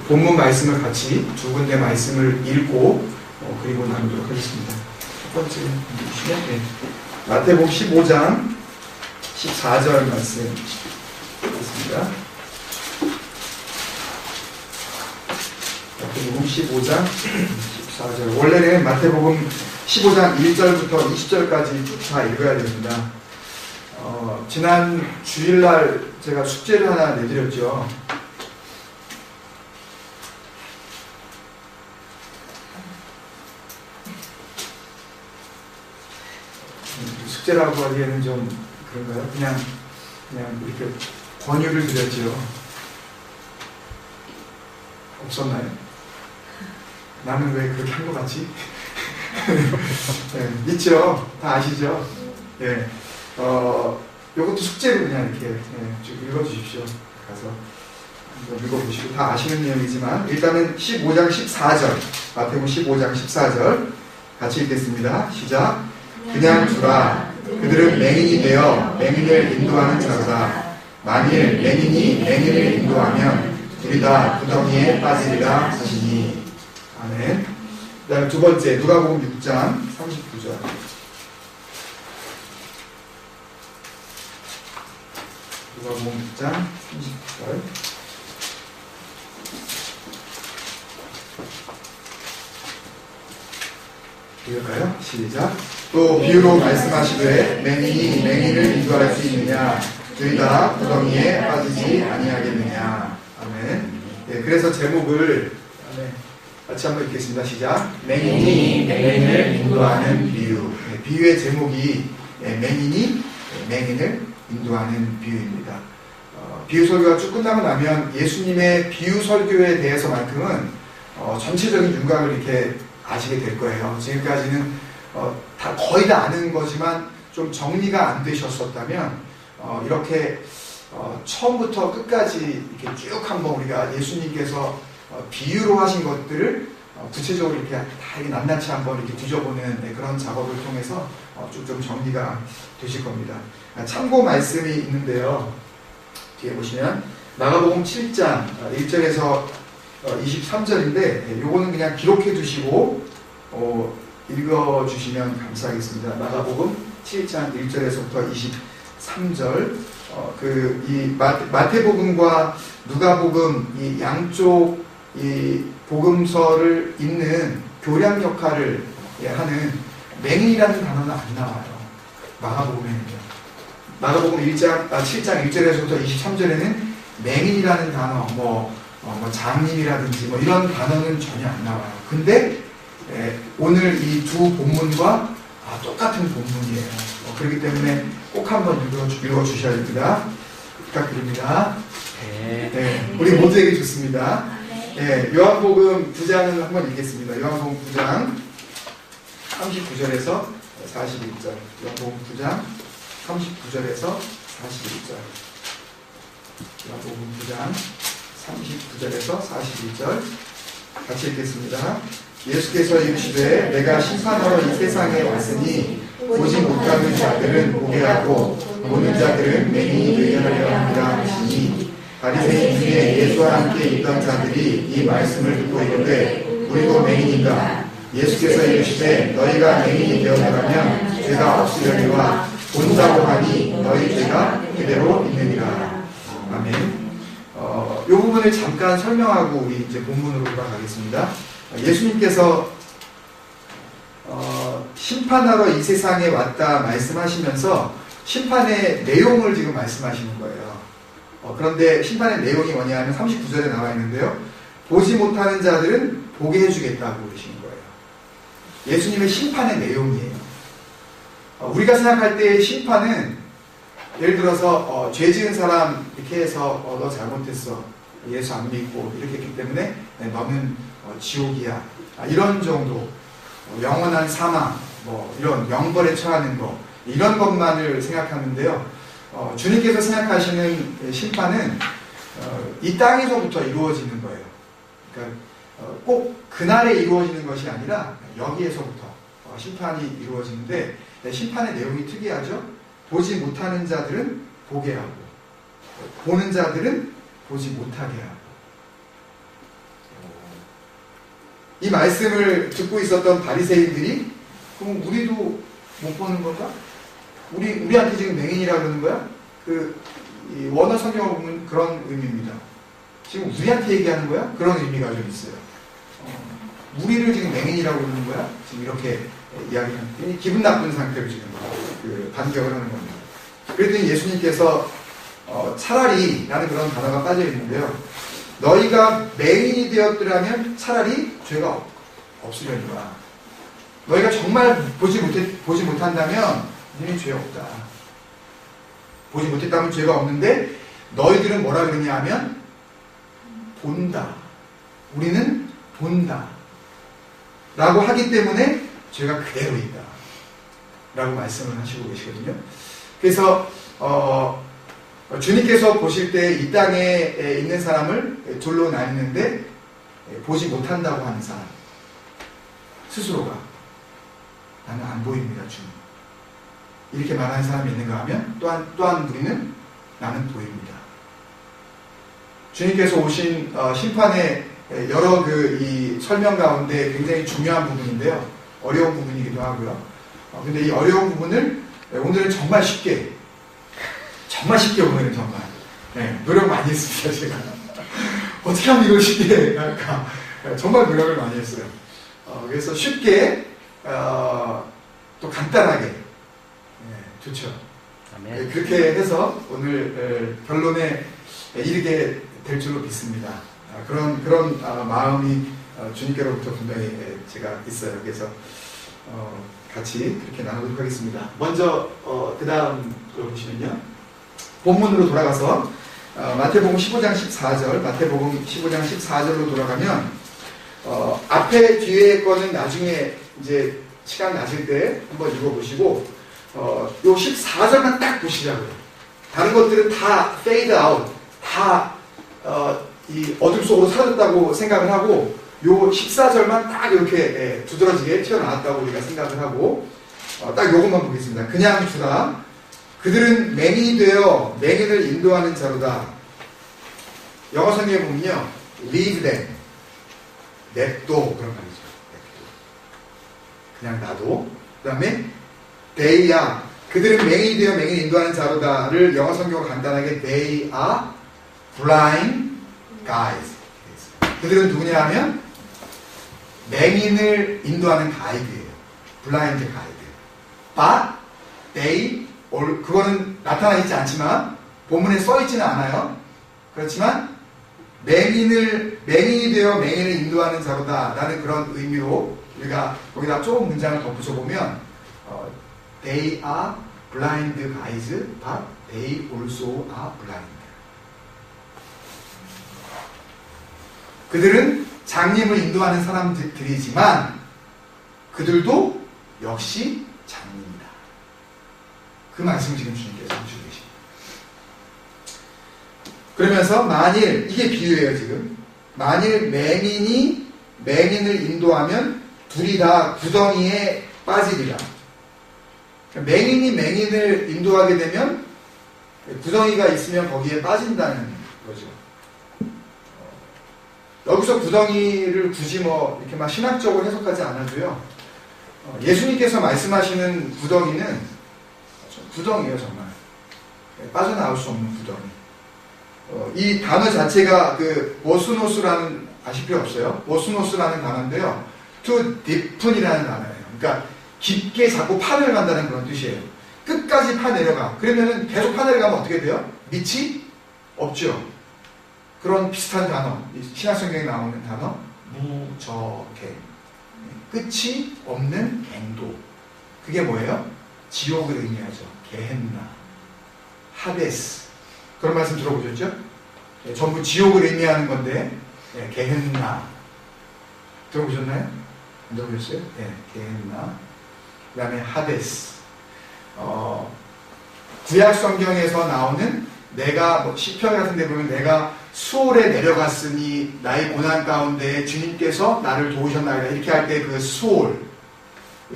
본문 말씀을 같이 두 군데 말씀을 읽고 그리고 나누도록 하겠습니다. 첫 번째 보시면 마태복음 15장 14절 말씀 있습니다. 마태복음 15장 14절. 원래는 마태복음 15장 1절부터 20절까지 쭉 다 읽어야 됩니다. 지난 주일날 제가 숙제를 하나 내드렸죠. 숙제라고 하기에는 좀 그런가요? 그냥 이렇게 권유를 드렸죠. 없었나요? 나는 왜 그렇게 한 것 같지? 네, 있죠? 다 아시죠? 예. 요것도 숙제로 그냥 이렇게 쭉 읽어주십시오. 가서 한번 읽어보시고 다 아시는 내용이지만 일단은 15장 14절 마태복음 15장 14절 같이 읽겠습니다. 시작. 그냥 두라. 그들은 맹인이 되어 맹인을 인도하는 자로다. 만일 맹인이 맹인을 인도하면 둘이 다 구덩이에 빠지리라 하시니. 아멘. 그 다음에 두 번째 누가복음 6장 39절. 누가복음 6장 39절. 읽을까요? 시작. 또 비유로 말씀하시되 맹인이 맹인을 인도할 수 있느냐? 둘이 다 구덩이에 빠지지 아니하겠느냐? 아멘. 네, 그래서 제목을 같이 한번 읽겠습니다. 시작. 맹인이 맹인을 인도하는 비유. 네, 비유의 제목이 맹인이 맹인을 인도하는 비유입니다. 비유 설교가 쭉 끝나고 나면 예수님의 비유 설교에 대해서만큼은 전체적인 윤곽을 이렇게 아시게 될 거예요. 지금까지는 거의 다 아는 거지만 좀 정리가 안 되셨었다면 이렇게 처음부터 끝까지 이렇게 쭉 한번 우리가 예수님께서 비유로 하신 것들을 구체적으로 이렇게 다 이렇게 낱낱이 한번 이렇게 뒤져보는 그런 작업을 통해서 쭉 좀 정리가 되실 겁니다. 참고 말씀이 있는데요. 뒤에 보시면 마가복음 7장 1절에서 23절인데 요거는 그냥 기록해 두시고 읽어주시면 감사하겠습니다. 마가복음 7장 1절에서부터 23절. 이 마태복음과 누가복음 이 양쪽 이 복음서를 읽는 교량 역할을 하는 맹인이라는 단어는 안 나와요. 마가복음에는요. 마가복음 7장 1절에서부터 23절에는 맹인이라는 단어, 장님이라든지 이런 단어는 전혀 안 나와요. 근데 오늘 이 두 본문과 똑같은 본문이에요. 그렇기 때문에 꼭 한번 읽어주셔야 됩니다. 부탁드립니다. 네, 우리 모두에게 좋습니다. 네, 요한복음 9장을 한번 읽겠습니다. 요한복음 9장 39절에서 41절. 요한복음 9장 39절에서 41절. 요한복음 9장 39절에서 41절 같이 읽겠습니다. 예수께서 이르시되 내가 심판하러 이 세상에 왔으니 보지 못하는 자들은 보게 하고 보는 자들은 맹인이 되게 하려 함이라 하시니. 바리새인 중에 예수와 함께 있던 자들이 이 말씀을 듣고 이르되 우리도 맹인인가? 예수께서 이르시되 너희가 맹인이 되었더라면 죄가 없으려니와 본다고 하니 너희 죄가 그대로 있느니라. 아멘. 이 부분을 잠깐 설명하고 우리 이제 본문으로 돌아가겠습니다. 예수님께서 심판하러 이 세상에 왔다 말씀하시면서 심판의 내용을 지금 말씀하시는 거예요. 그런데 심판의 내용이 뭐냐면 39절에 나와 있는데요. 보지 못하는 자들은 보게 해주겠다고 그러시는 거예요. 예수님의 심판의 내용이에요. 우리가 생각할 때의 심판은 예를 들어서 죄 지은 사람 이렇게 해서 너 잘못했어. 예수 안 믿고 이렇게 했기 때문에 너는 지옥이야. 이런 정도. 영원한 사망, 이런 영벌에 처하는 거. 이런 것만을 생각하는데요. 주님께서 생각하시는 심판은 이 땅에서부터 이루어지는 거예요. 그러니까 꼭 그날에 이루어지는 것이 아니라 여기에서부터 심판이 이루어지는데 심판의 내용이 특이하죠. 보지 못하는 자들은 보게 하고 보는 자들은 보지 못하게 하고 이 말씀을 듣고 있었던 바리새인들이 그럼 우리도 못 보는 건가? 우리한테 지금 맹인이라고 그러는 거야? 이 원어 성경을 보면 그런 의미입니다. 지금 우리한테 얘기하는 거야? 그런 의미가 좀 있어요. 우리를 지금 맹인이라고 그러는 거야? 지금 이렇게 이야기하는, 기분 나쁜 상태로 지금 반격을 하는 겁니다. 그랬더니 예수님께서 차라리 라는 그런 단어가 빠져 있는데요. 너희가 맹인이 되었더라면 차라리 죄가 없으려니와. 너희가 정말 보지 못한다면 너희는 죄 없다. 보지 못했다면 죄가 없는데 너희들은 뭐라 그러냐 하면 본다. 우리는 본다. 라고 하기 때문에 죄가 그대로 있다. 라고 말씀을 하시고 계시거든요. 그래서 주님께서 보실 때 이 땅에 있는 사람을 둘로 나뉘는데 보지 못한다고 하는 사람 스스로가 나는 안 보입니다 주님 이렇게 말하는 사람이 있는가 하면 또한 우리는 나는 보입니다. 주님께서 오신 심판의 여러 이 설명 가운데 굉장히 중요한 부분인데요. 어려운 부분이기도 하고요. 근데 이 어려운 부분을 오늘은 정말 쉽게 오늘은 정말 노력 많이 했습니다. 제가 어떻게 하면 이걸 쉽게 할까 정말 노력을 많이 했어요. 그래서 쉽게 또 간단하게 좋죠. 그렇게 해서 오늘 결론에 이르게 될 줄로 믿습니다. 그런 마음이 주님께로부터 분명히 제가 있어요. 그래서 같이 그렇게 나누도록 하겠습니다. 먼저 그 다음 걸 보시면요. 본문으로 돌아가서 마태복음 15장 14절 마태복음 15장 14절로 돌아가면 앞에 뒤에 거는 나중에 이제 시간 나실 때 한번 읽어보시고 요 14절만 딱 보시자고요. 다른 것들은 다 fade out, 다 이 어둠 속으로 사라졌다고 생각을 하고 요 14절만 딱 이렇게 두드러지게 튀어나왔다고 우리가 생각을 하고 딱 요것만 보겠습니다. 그냥 주라. 그들은 맹인이 되어 맹인을 인도하는 자로다. 영어 성경에 보면요. leave them. 냅둬. 그런 말이죠. 냅둬. 그냥 놔둬. 그 다음에 they are. 그들은 맹인이 되어 맹인을 인도하는 자로다를 영어 성경으로 간단하게 they are blind guides. 그들은 누구냐 하면 맹인을 인도하는 가이드예요. 블라인드 가이드. But they 그거는 나타나 있지 않지만 본문에 써 있지는 않아요. 그렇지만 맹인이 되어 맹인을 인도하는 자로다 라는 그런 의미로 우리가 거기다 조금 문장을 덧붙여 보면 they are blind guides, but they also are blind. 그들은 장님을 인도하는 사람들이지만 그들도 역시 장님이다. 그 말씀을 지금 주님께서 해주고 계십니다. 그러면서 만일 이게 비유예요 지금. 만일 맹인이 맹인을 인도하면 둘이 다 구덩이에 빠지리라. 맹인이 맹인을 인도하게 되면 구덩이가 있으면 거기에 빠진다는 거죠. 여기서 구덩이를 굳이 이렇게 막 신학적으로 해석하지 않아도요. 예수님께서 말씀하시는 구덩이는 구덩이에요, 정말. 빠져나올 수 없는 구덩이. 이 단어 자체가 오스노스라는, 아실 필요 없어요. 오스노스라는 단어인데요. to deepen이라는 단어예요. 그러니까 깊게 자꾸 파내려간다는 그런 뜻이에요. 끝까지 파내려가. 그러면은 계속 파내려가면 어떻게 돼요? 밑이 없죠. 그런 비슷한 단어, 신약성경에 나오는 단어, 무저갱. 끝이 없는 갱도. 그게 뭐예요? 지옥을 의미하죠. 게헨나, 하데스. 그런 말씀 들어보셨죠? 전부 지옥을 의미하는 건데, 게헨나. 들어보셨나요? 안 들어보셨어요? 게헨나. 그 다음에 하데스. 구약 성경에서 나오는 내가 시편 같은 데 보면 내가 수월에 내려갔으니 나의 고난 가운데 주님께서 나를 도우셨나이다 이렇게 할 때 그 수월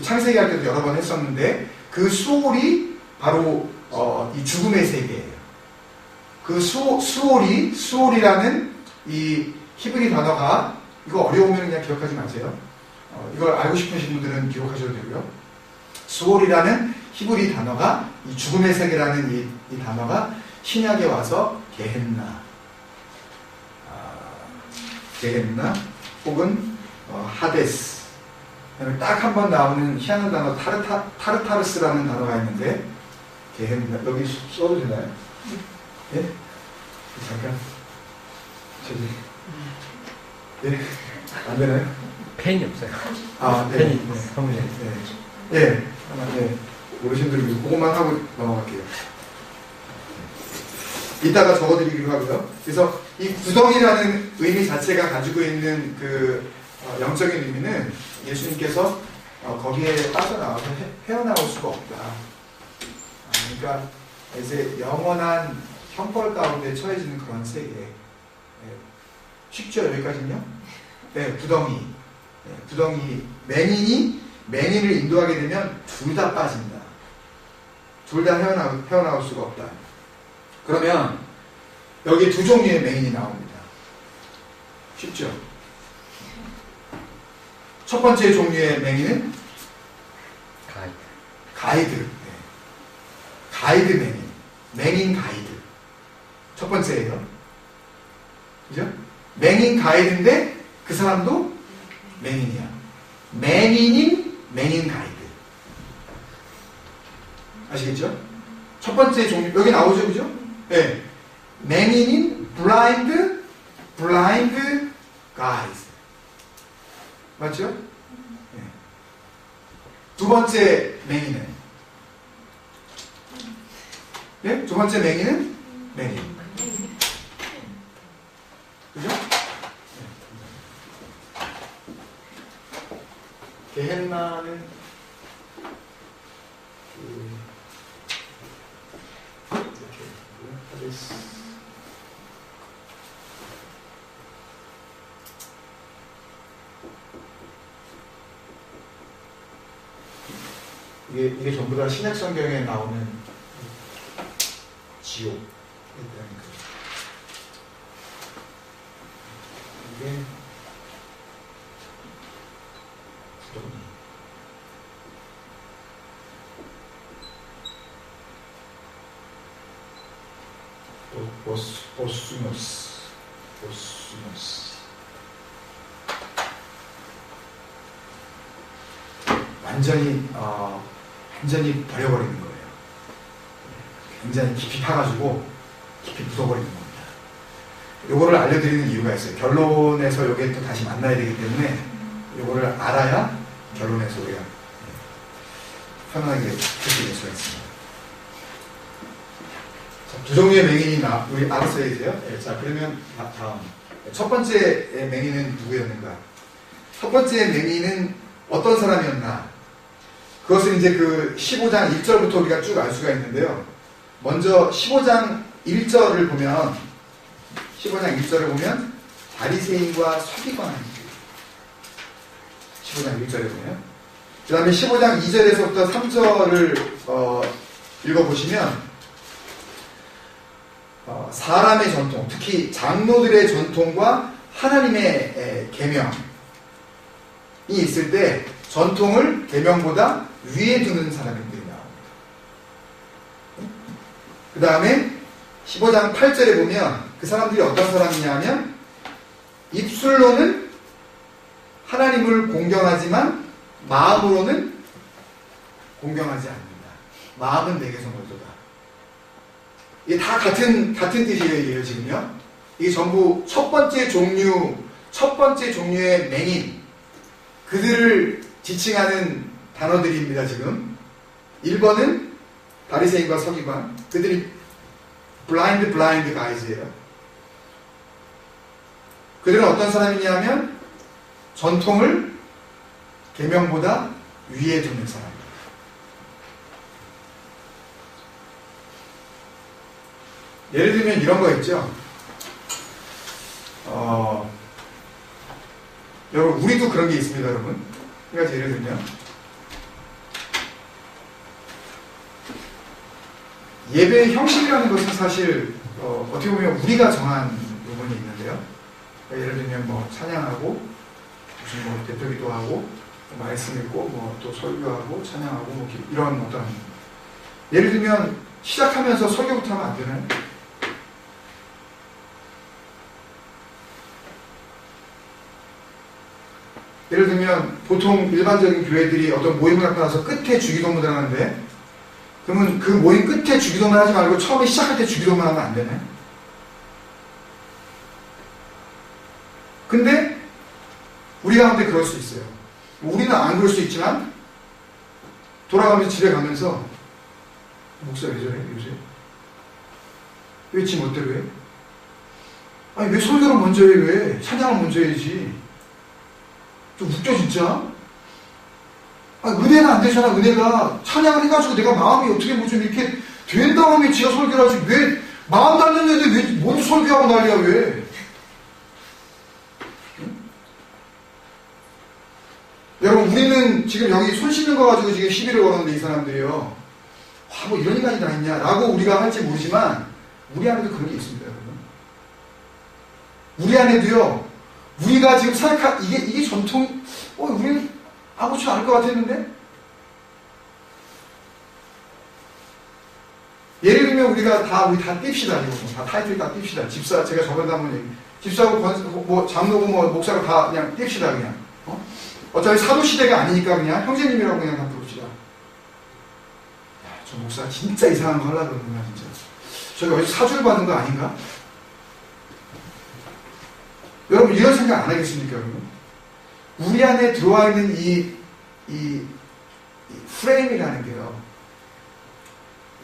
창세기 할 때도 여러 번 했었는데 그 수월이 바로 이 죽음의 세계예요. 그 수월이라는 이 히브리 단어가 이거 어려우면 그냥 기억하지 마세요. 이걸 알고 싶으신 분들은 기록하셔도 되고요. 수올이라는 히브리 단어가, 이 죽음의 세계라는 이 단어가 신약에 와서 게헨나, 게헨나 혹은 하데스, 딱 한 번 나오는 희한한 단어 타르타르스라는 단어가 있는데, 게헨나, 여기 써도 되나요? 예? 잠깐 저기 예? 안 되나요? 펜이 없어요. 아, 네. 펜이 네. 사무실. 네. 예. 네. 어르신들 위해서 그것만 하고 넘어갈게요. 이따가 적어드리기로 하고요. 그래서 이 구덩이라는 의미 자체가 가지고 있는 그 영적인 의미는 예수님께서 거기에 빠져나와서 헤어나올 수가 없다. 그러니까 이제 영원한 형벌 가운데 처해지는 그런 세계. 쉽죠? 여기까지는요? 네, 구덩이. 네, 구덩이. 맹인을 인도하게 되면 둘 다 빠진다. 둘 다 헤어나올 수가 없다. 그러면 여기 두 종류의 맹인이 나옵니다. 쉽죠? 첫 번째 종류의 맹인은 가이드. 네. 가이드 맹인. 맹인 가이드. 첫 번째예요. 그죠? 맹인 가이드인데 그 사람도 맹인이야. 맹인인 맹인 가이드. 아시겠죠? 첫 번째 종류, 여기 나오죠, 그죠? 네. 맹인인 블라인드 가이드. 맞죠? 네. 두 번째 맹인은? 네? 두 번째 맹인은? 맹인. 그죠? 게헨나는 이렇게 하데스. 이게 전부 다 신약 성경에 나오는 지옥. 이게 구덩이. 보스노스. 완전히 버려버리는 거예요. 굉장히 깊이 파가지고 깊이 묻어버리는 겁니다. 요거를 알려드리는 이유가 있어요. 결론에서 요게 또 다시 만나야 되기 때문에 요거를 알아야 결론에서 우리가 편안하게 듣게 될 수가 있습니다. 자, 두 종류의 맹인이 우리 알았어야 돼요. 네, 자, 그러면 다음. 첫 번째 맹인은 누구였는가? 첫 번째 맹인은 어떤 사람이었나? 그것은 이제 그 15장 1절부터 우리가 쭉 알 수가 있는데요. 먼저 15장 1절을 보면, 15장 1절을 보면 바리새인과 서기관, 15장 1절에 보면, 그 다음에 15장 2절에서부터 3절을 읽어보시면 사람의 전통, 특히 장로들의 전통과 하나님의 계명이 있을 때 전통을 계명보다 위에 두는 사람들이 나옵니다. 그 다음에 15장 8절에 보면 그 사람들이 어떤 사람이냐면 입술로는 하나님을 공경하지만 마음으로는 공경하지 않는다. 마음은 내게서 멀도다. 이게 다 같은 뜻이에요, 지금요. 이게 전부 첫 번째 종류의 맹인, 그들을 지칭하는 단어들입니다, 지금. 1번은 바리새인과 서기관, 그들이 블라인드 가이즈예요. 그들은 어떤 사람이냐면 전통을 계명보다 위에 두는 사람입니다. 예를 들면 이런 거 있죠. 여러분, 우리도 그런 게 있습니다, 여러분. 한 가지 예를 들면 예배의 형식이라는 것은 사실 어떻게 보면 우리가 정한 부분이 있는데요. 그러니까 예를 들면 뭐 찬양하고 무슨 뭐 대표기도 하고 말씀 읽고 뭐 또 설교하고 찬양하고 뭐 이런 어떤 예를 들면 시작하면서 설교부터 하면 안 되나요? 예를 들면 보통 일반적인 교회들이 어떤 모임을 갖고 나서 끝에 주기도문을 하는데 그러면 그 모임 끝에 주기도문 하지 말고 처음에 시작할 때 주기도문 하면 안 되나요? 근데 우리 가운데 그럴 수 있어요. 우리는 안 그럴 수 있지만 돌아가면서 집에 가면서 목사 왜 저래 요새? 왜 지 멋대로 해? 아니 왜 설교를 먼저 해? 왜? 찬양을 먼저 해야지. 좀 웃겨 진짜. 아 은혜가 안 되잖아. 은혜가 찬양을 해가지고 내가 마음이 어떻게 뭐 좀 이렇게 된 다음에 지가 설교를 하지 왜 마음 달렸는데 왜 먼저 설교하고 난리야 왜? 여러분 우리는 지금 여기 손 씻는 거 가지고 지금 시비를 걸었는데 이 사람들이요. 와, 뭐 이런 인간이 다 있냐 라고 우리가 할지 모르지만 우리 안에도 그런 게 있습니다. 여러분. 우리 안에도요. 우리가 지금 생각한 이게 전통 우리는 아무렇지 않을 것 같았는데 예를 들면 우리 다 띱시다 이거 다 타이틀 다 띱시다. 집사 제가 저번에 한번 얘기 집사고 뭐 장로고 뭐 목사고 다 그냥 띱시다 그냥 어차피 사도 시대가 아니니까 그냥 형제님이라고 그냥 다 부릅시다. 야, 저 목사 진짜 이상한 거 하려고 그러는구나 진짜. 저기 어디서 사주를 받은 거 아닌가? 여러분 이런 생각 안 하겠습니까 여러분? 우리 안에 들어와 있는 이 프레임이라는 게요.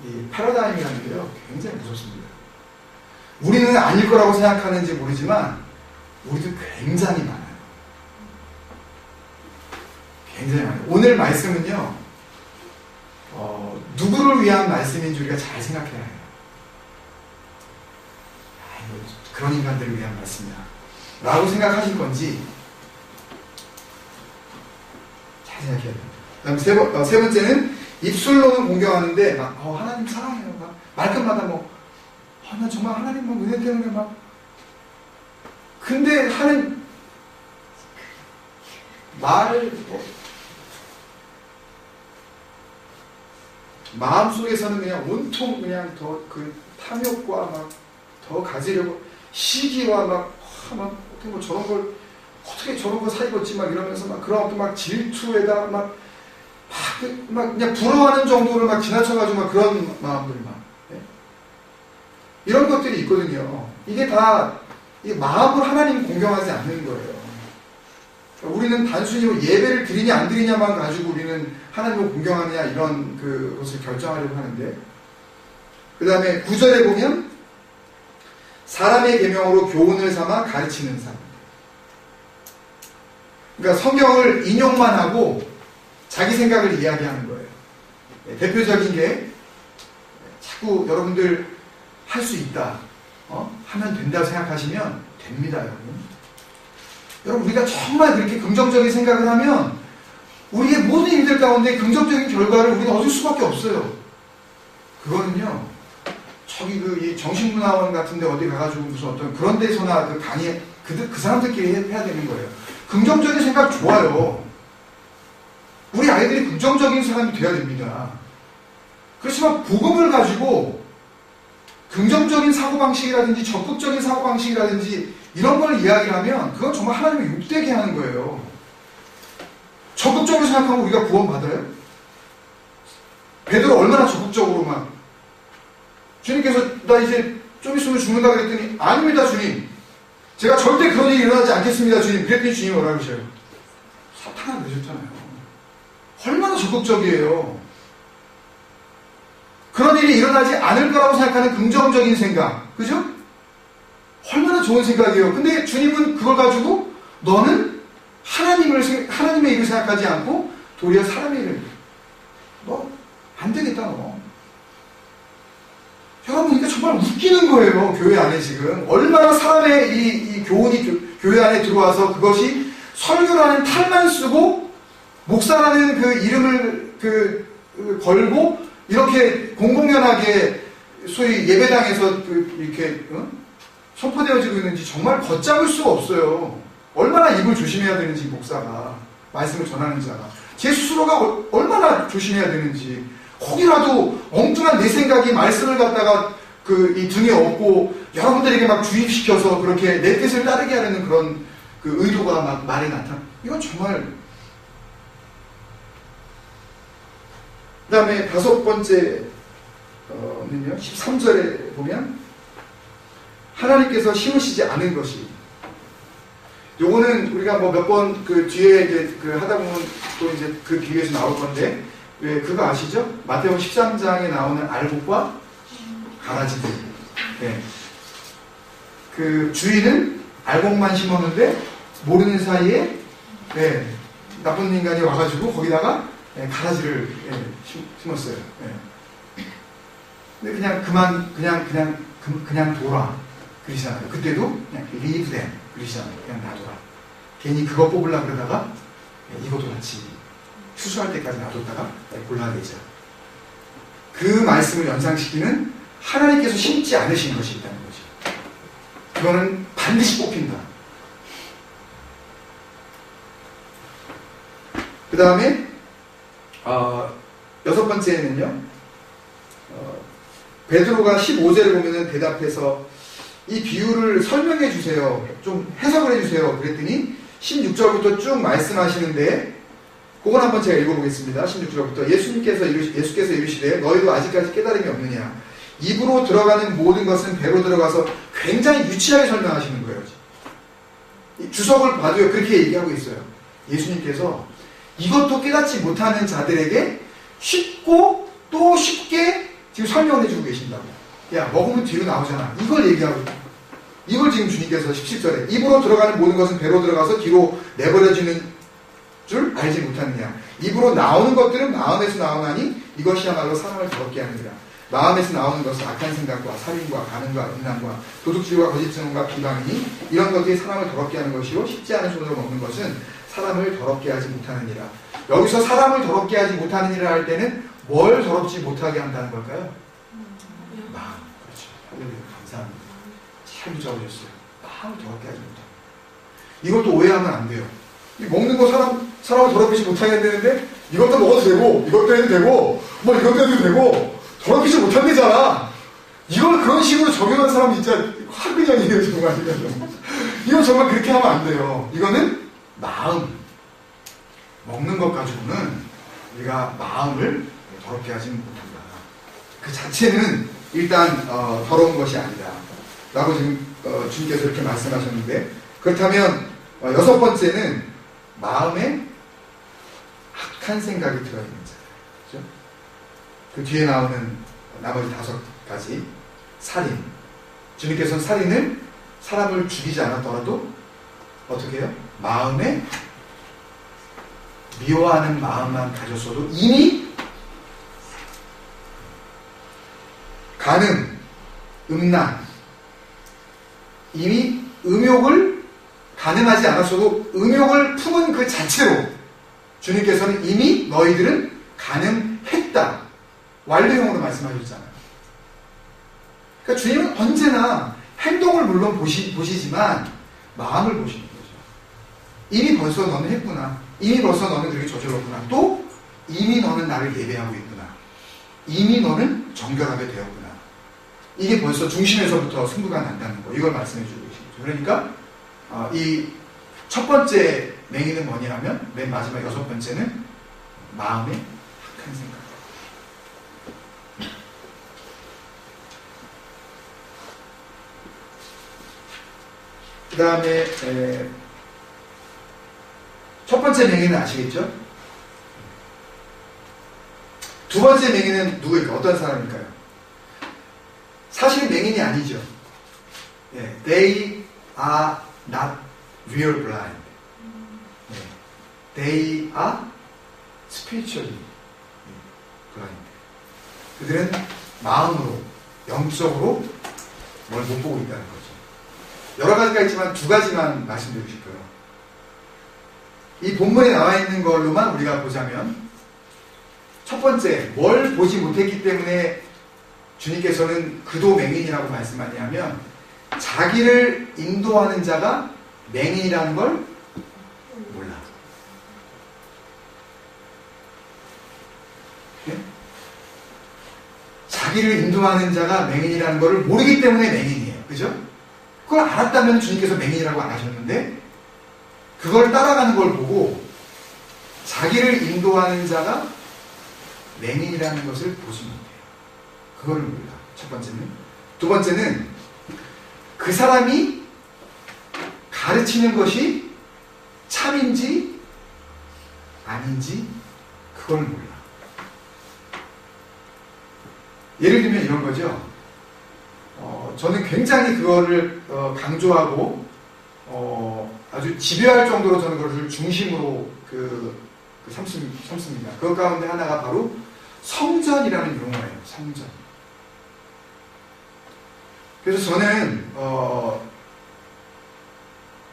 이 패러다임이라는 게요. 굉장히 무섭습니다. 우리는 아닐 거라고 생각하는지 모르지만 우리도 굉장히 많아요. 굉장히 많아요. 오늘 말씀은요. 누구를 위한 말씀인지 우리가 잘 생각해야 해요. 그런 인간들을 위한 말씀이야. 라고 생각하실 건지 잘 생각해야 돼요. 그 다음 세 번째는 입술로는 공경하는데 막 하나님 사랑해요. 막 말끝마다 나 정말 하나님 막 은혜 때문에 막 근데 하는 말을 마음속에서는 그냥 온통 그냥 더 그 탐욕과 막 더 가지려고 시기와 막 어떻게 뭐 저런 걸 어떻게 저런 거 사 입었지 막 이러면서 막 그런 어떤 막 질투에다 막 그냥 부러워하는 정도를 막 지나쳐가지고 막 그런 마음들 막 이런 것들이 있거든요. 이게 다 마음으로 하나님 공경하지 않는 거예요. 우리는 단순히 예배를 드리냐 안 드리냐만 가지고 우리는 하나님을 공경하느냐 이런 그것을 결정하려고 하는데 그 다음에 9절에 보면 사람의 계명으로 교훈을 삼아 가르치는 사람. 그러니까 성경을 인용만 하고 자기 생각을 이야기하는 거예요. 대표적인 게 자꾸 여러분들 할 수 있다. 하면 된다고 생각하시면 됩니다, 여러분. 여러분 우리가 정말 그렇게 긍정적인 생각을 하면 우리의 모든 일들 가운데 긍정적인 결과를 우리가 얻을 수밖에 없어요. 그거는요. 저기 이 정신문화원 같은데 어디 가가지고 무슨 어떤 그런 데서나 그 강의 그 사람들끼리 해야 되는 거예요. 긍정적인 생각 좋아요. 우리 아이들이 긍정적인 사람이 돼야 됩니다. 그렇지만 복음을 가지고 긍정적인 사고방식이라든지 적극적인 사고방식이라든지 이런 걸 이야기를 하면 그건 정말 하나님을 욕되게 하는 거예요. 적극적으로 생각하면 우리가 구원받아요? 베드로 얼마나 적극적으로 막 주님께서 나 이제 좀 있으면 죽는다 그랬더니 아닙니다 주님. 제가 절대 그런 일이 일어나지 않겠습니다 주님. 그랬더니 주님이 뭐라고 하셔요? 사탄아 그러셨잖아요. 얼마나 적극적이에요. 그런 일이 일어나지 않을 거라고 생각하는 긍정적인 생각. 그죠? 얼마나 좋은 생각이에요. 근데 주님은 그걸 가지고 너는 하나님의 일을 생각하지 않고 도리어 사람의 일을 너 안 되겠다 너. 여러분 이게 정말 웃기는 거예요. 교회 안에 지금 얼마나 사람의 이 교훈이 교회 안에 들어와서 그것이 설교라는 탈만 쓰고 목사라는 그 이름을 걸고 이렇게 공공연하게 소위 예배당에서 이렇게 선포되어지고 있는지 정말 걷잡을 수가 없어요. 얼마나 입을 조심해야 되는지, 목사가, 말씀을 전하는 자가 제 스스로가 얼마나 조심해야 되는지, 혹이라도 엉뚱한 내 생각이 말씀을 갖다가 이 등에 업고 여러분들에게 막 주입시켜서 그렇게 내 뜻을 따르게 하려는 그런 그 의도가 막 말에 나타나. 이건 정말. 그 다음에 5번째는요, 13절에 보면 하나님께서 심으시지 않은 것이, 요거는 우리가 뭐 몇 번 그 뒤에 이제 그 하다 보면 또 이제 그 비유에서 나올 건데, 왜 그거 아시죠? 마태복음 13장에 나오는 알곡과 가라지들. 네. 그 주인은 알곡만 심었는데 모르는 사이에 나쁜 인간이 와가지고 거기다가 가라지를 심었어요. 근데 그냥 둬라 그러시잖아요. 그때도 그냥 leave them 그러시잖아요. 그냥 놔둬라. 괜히 그거 뽑으려고 그러다가 이것도 같이 추수할 때까지 놔뒀다가 골라내자. 그 말씀을 연상시키는 하나님께서 심지 않으신 것이 있다는 거죠. 그거는 반드시 뽑힌다. 그 다음에 6번째는요, 베드로가 15절에 보면은 대답해서 이 비유를 설명해 주세요. 좀 해석을 해 주세요. 그랬더니 16절부터 쭉 말씀하시는데, 그건 한번 제가 읽어보겠습니다. 16절부터 예수께서 이르시되 너희도 아직까지 깨달음이 없느냐. 입으로 들어가는 모든 것은 배로 들어가서, 굉장히 유치하게 설명하시는 거예요. 주석을 봐도요 그렇게 얘기하고 있어요. 예수님께서 이것도 깨닫지 못하는 자들에게 쉽고 또 쉽게 지금 설명을 해주고 계신다고. 야, 먹으면 뒤로 나오잖아. 이걸 얘기하고 있다. 이걸 지금 주님께서 17절에 입으로 들어가는 모든 것은 배로 들어가서 뒤로 내버려지는 줄 알지 못하느냐. 입으로 나오는 것들은 마음에서 나오나니 이것이야말로 사람을 더럽게 하느니라. 마음에서 나오는 것은 악한 생각과 살인과 간음과 음란과 도둑질과 거짓 증언과 비방이니 이런 것들이 사람을 더럽게 하는 것이요 쉽지 않은 손으로 먹는 것은 사람을 더럽게 하지 못하느니라. 여기서 사람을 더럽게 하지 못하느니라 할 때는 뭘 더럽지 못하게 한다는 걸까요? 마음. 그렇죠. 할렐루야. 감사합니다. 참 적으셨어요. 마음을 더럽게 하지 못하고. 이것도 오해하면 안 돼요. 먹는 거 사람을 더럽히지 못하게 한다는데 이것도 먹어도 되고 이것도 해도 되고 뭐 이것도 해도 되고 더럽히지 못한대잖아. 이걸 그런 식으로 적용한 사람 진짜 화근형이에요. 정말. 이거 정말 그렇게 하면 안 돼요. 이거는 마음. 먹는 것 가지고는 우리가 마음을 더럽게 하지는 못한다. 그 자체는 일단 더러운 것이 아니다 라고 지금 주님께서 이렇게 말씀하셨는데, 그렇다면 6번째는 마음에 악한 생각이 들어있는 자. 그렇죠? 그 뒤에 나오는 나머지 5가지. 살인. 주님께서는 살인을 사람을 죽이지 않았더라도 어떻게 해요? 마음에 미워하는 마음만 가졌어도 이미 간음, 음란, 이미 음욕을 가늠하지 않았어도 음욕을 품은 그 자체로 주님께서는 이미 너희들은 가늠했다. 완료형으로 말씀하셨잖아요. 그러니까 주님은 언제나 행동을 물론 보시지만 마음을 보시는 거죠. 이미 벌써 너는 했구나. 이미 벌써 너는 그렇게 저질렀구나. 또 이미 너는 나를 예배하고 있구나. 이미 너는 정결하게 되었구나. 이게 벌써 중심에서부터 승부가 난다는 거. 이걸 말씀해 주고 계신 거죠. 그러니까 이 첫 번째 맹의는 뭐냐면 맨 마지막 6번째는 마음의 악한 생각. 그 다음에 첫 번째 맹의는 아시겠죠? 두 번째 맹의는 누구일까? 어떤 사람일까요? 사실 맹인이 아니죠. They are not real blind. They are spiritually blind. 그들은 마음으로, 영적으로 뭘 못 보고 있다는 거죠. 여러 가지가 있지만 2가지만 말씀드리고 싶어요. 이 본문에 나와 있는 걸로만 우리가 보자면, 첫 번째, 뭘 보지 못했기 때문에 주님께서는 그도 맹인이라고 말씀하냐면, 자기를 인도하는 자가 맹인이라는 걸 몰라. 네? 자기를 인도하는 자가 맹인이라는 걸 모르기 때문에 맹인이에요. 그죠? 그걸 알았다면 주님께서 맹인이라고 안 하셨는데 그걸 따라가는 걸 보고 자기를 인도하는 자가 맹인이라는 것을 보지 못해요. 그거를 몰라. 첫 번째는. 두 번째는 그 사람이 가르치는 것이 참인지 아닌지 그걸 몰라. 예를 들면 이런 거죠. 저는 굉장히 그거를 강조하고 아주 집요할 정도로 저는 그것을 중심으로 삼습니다. 그 가운데 하나가 바로 성전이라는 용어예요. 성전. 그래서 저는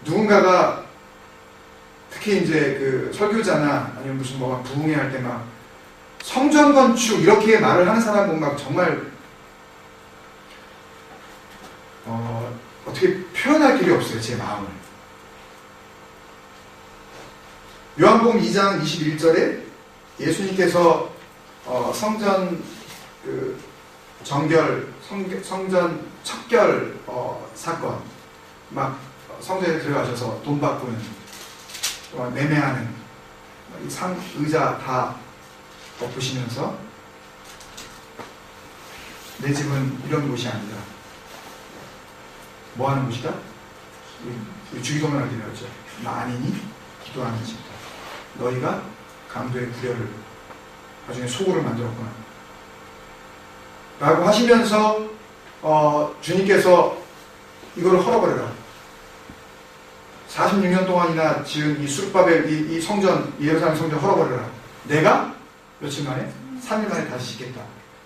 누군가가 특히 이제 그 설교자나 아니면 무슨 뭐 부흥회 할 때 막 성전 건축 이렇게 말을 하는 사람 보면 막 정말 어떻게 표현할 길이 없어요. 제 마음을. 요한복음 2장 21절에 예수님께서 성전 성전 척결 사건 막 성전에 들어가셔서 돈 바꾸는 매매하는 의자 다 엎으시면서 내 집은 이런 곳이 아니다. 뭐 하는 곳이다? 우리 주기도문을 드렸죠. 만인이 기도하는 집이다. 너희가 강도의 구려를 나중에 소굴을 만들었구나 라고 하시면서 주님께서 이거를 헐어버려라. 46년 동안이나 지은 이 수르바벨 이 성전 예루살렘 성전 헐어버려라. 내가 며칠 만에 3일 만에 다시 짓겠다.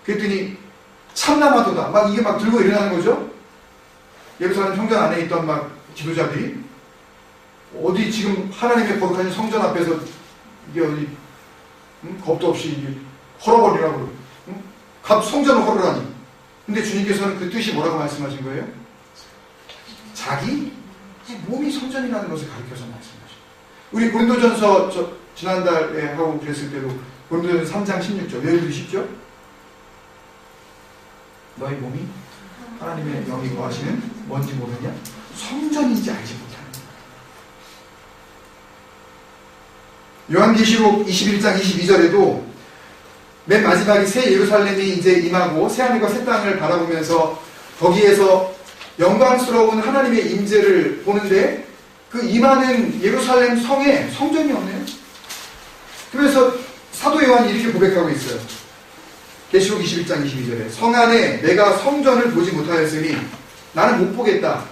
그랬더니 참나마도다. 막 이게 막 들고 일어나는 거죠. 예루살렘 성전 안에 있던 막 지도자들이 어디 지금 하나님의 거룩하신 성전 앞에서 이게 어디 겁도 없이 이게 헐어버리라고 성전을 헐으라니. 근데 주님께서는 그 뜻이 뭐라고 말씀하신 거예요? 자기 몸이 성전이라는 것을 가르쳐서 말씀하시죠. 우리 고린도전서 지난달에 하고 그랬을 때도 고린도전서 3장 16절 외우기 쉽죠? 너희 몸이 하나님의 영이 거하시는 뭔지 모르냐? 성전인지 알지 못하는 요한계시록 21장 22절에도 맨 마지막에 새 예루살렘이 이제 임하고 새 하늘과 새 땅을 바라보면서 거기에서 영광스러운 하나님의 임재를 보는데 그 임하는 예루살렘 성에 성전이 없네요. 그래서 사도 요한이 이렇게 고백하고 있어요. 계시록 21장 22절에 성 안에 내가 성전을 보지 못하였으니 나는 못 보겠다.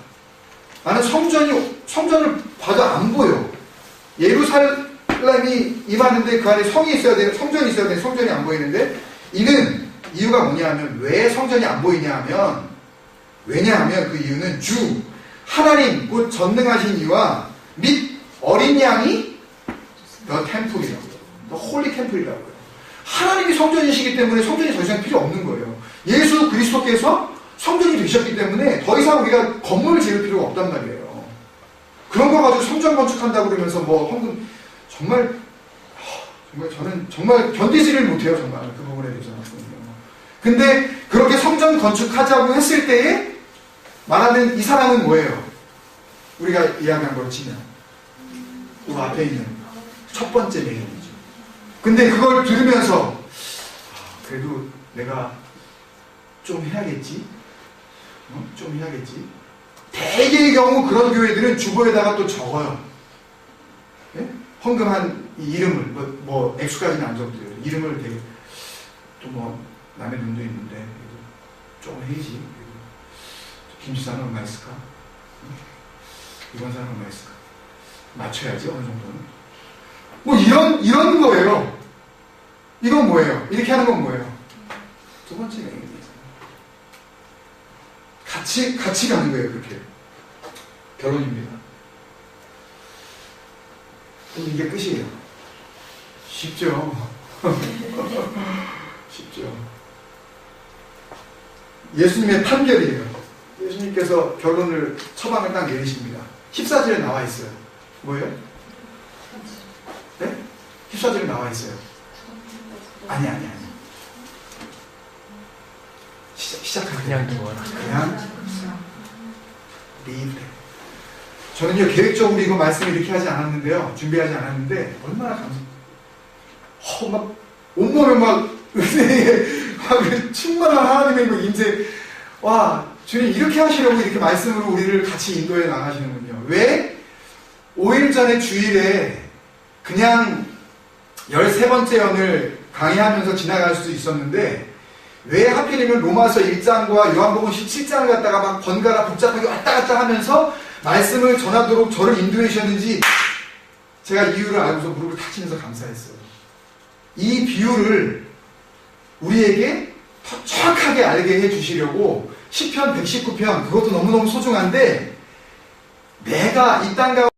나는 성전을 봐도 안 보여. 예루살렘이 임하는데 그 안에 성이 있어야 되는 성전이 있어야 되는 성전이 안 보이는데 이는 이유가 뭐냐 하면 왜 성전이 안 보이냐 하면 왜냐하면 그 이유는 주 하나님 곧 전능하신 이와 및 어린 양이 더 템플이라고요. 더 홀리 템플이라고요. 하나님이 성전이시기 때문에 성전이 더 이상 필요 없는 거예요. 예수 그리스도께서 성전이 되셨기 때문에 더 이상 우리가 건물을 지을 필요가 없단 말이에요. 그런 거 가지고 성전 건축한다고 그러면서 뭐 헌금 정말 저는 정말 견디지를 못해요. 정말 그 부분에 대해서는. 근데 그렇게 성전 건축하자고 했을 때에 말하는 이 사람은 뭐예요? 우리가 이야기한 걸 치면 그 앞에 있는 첫 번째 맹인이죠. 근데 그걸 들으면서 그래도 내가 좀 해야겠지? 좀 해야겠지? 대개의 경우 그런 교회들은 주보에다가 또 적어요. 네? 헌금한 이 이름을 뭐 액수까지는 안 적어요. 이름을 되게 또 뭐 남의 눈도 있는데 좀 해야지. 김지사는 얼마 있을까? 이번 사람은 얼마 있을까? 맞춰야지 어느 정도는. 뭐 이런 거예요. 이건 뭐예요? 이렇게 하는 건 뭐예요? 두 번째 맹인이에요. 같이 가는 거예요. 그렇게 결혼입니다. 그럼 이게 끝이에요. 쉽죠. 예수님의 판결이에요. 예수님 주님께서 결론을 처방을 딱 내리십니다. 14절에 나와 있어요. 뭐예요? 네? 14절에 나와 있어요. 아니. 시작하세요. 그냥 두어라. 그냥 리드. 저는요 계획적으로 이거 말씀을 이렇게 하지 않았는데요, 준비하지 않았는데 얼마나 막 온몸에 막 은혜에 막 충만한 하나님의 그 임재. 와, 주님 이렇게 하시려고 이렇게 말씀으로 우리를 같이 인도해 나가시는군요. 왜? 5일 전에 주일에 그냥 13번째 연을 강의하면서 지나갈 수도 있었는데 왜 하필이면 로마서 1장과 요한복음 17장을 갖다가 막 번갈아 복잡하게 왔다 갔다 하면서 말씀을 전하도록 저를 인도해 주셨는지 제가 이유를 알고서 무릎을 탁 치면서 감사했어요. 이 비유를 우리에게 더 정확하게 알게 해주시려고 시편 119편, 그것도 너무너무 소중한데 내가 이 땅 가운데